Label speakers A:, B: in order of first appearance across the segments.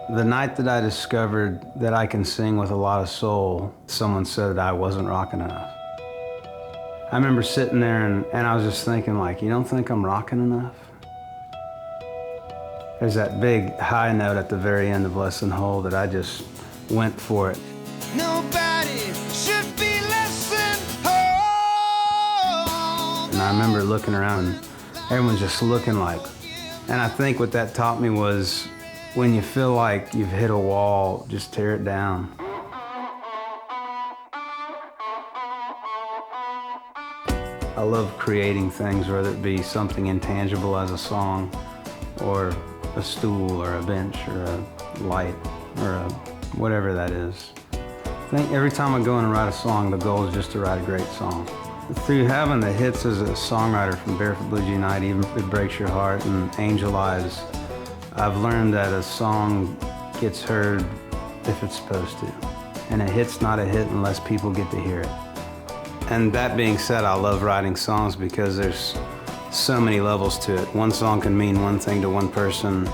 A: The night that I discovered that I can sing with a lot of soul, someone said I wasn't rocking enough. I remember sitting there and I was just thinking, like, you don't think I'm rocking enough? There's that big high note at the very end of Less Than Whole that I just went for it.
B: Nobody should be less than whole.
A: And I remember looking around and everyone's just looking like, and I think what that taught me was when you feel like you've hit a wall, just tear it down. I love creating things, whether it be something intangible as a song, or a stool, or a bench, or a light, or whatever that is. I think every time I go in and write a song, the goal is just to write a great song. Through having the hits as a songwriter from Barefoot Blue Jean Night, Even If It Breaks Your Heart, and Angel Eyes, I've learned that a song gets heard if it's supposed to. And a hit's not a hit unless people get to hear it. And that being said, I love writing songs because there's so many levels to it. One song can mean one thing to one person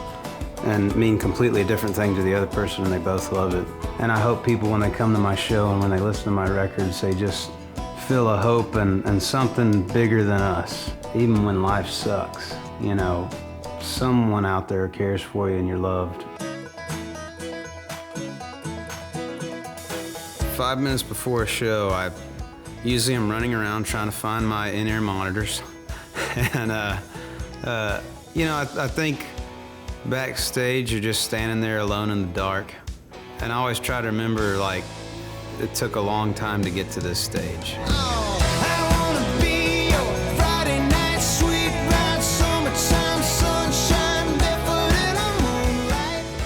A: and mean completely a different thing to the other person, and they both love it. And I hope people, when they come to my show and when they listen to my records, they just feel a hope and something bigger than us. Even when life sucks, you know, someone out there cares for you and you're loved. 5 minutes before a show, I usually am running around trying to find my in-ear monitors. And, you know, I think backstage you're just standing there alone in the dark. And I always try to remember, like, it took a long time to get to this stage.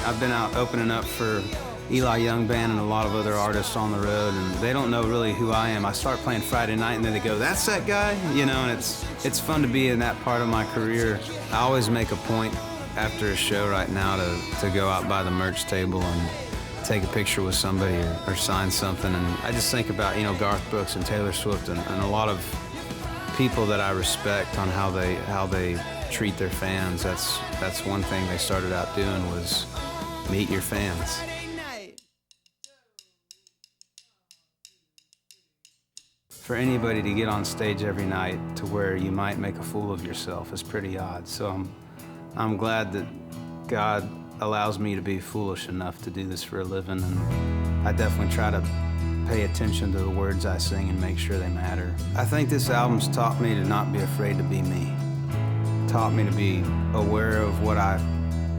A: I've been out opening up for Eli Young Band and a lot of other artists on the road, and they don't know really who I am. I start playing Friday night and then they go, "That's that guy?" You know, and it's fun to be in that part of my career. I always make a point after a show right now to go out by the merch table and take a picture with somebody or sign something. And I just think about, you know, Garth Brooks and Taylor Swift and a lot of people that I respect on how they treat their fans. That's one thing they started out doing was meet your fans. For anybody to get on stage every night to where you might make a fool of yourself is pretty odd. So I'm glad that God allows me to be foolish enough to do this for a living, and I definitely try to pay attention to the words I sing and make sure they matter. I think this album's taught me to not be afraid to be me. Taught me to be aware of what I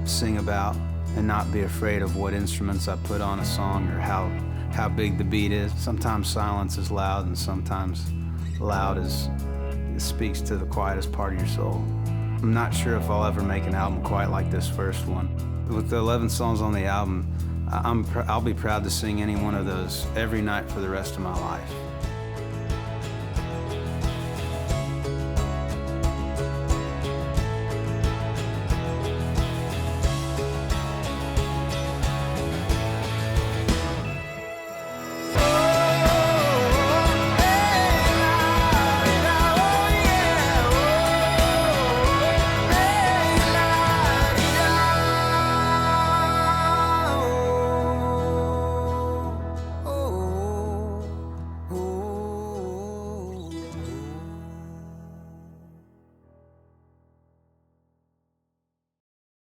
A: sing about and not be afraid of what instruments I put on a song or how big the beat is. Sometimes silence is loud, and sometimes loud it speaks to the quietest part of your soul. I'm not sure if I'll ever make an album quite like this first one. With the 11 songs on the album, I'll be proud to sing any one of those every night for the rest of my life.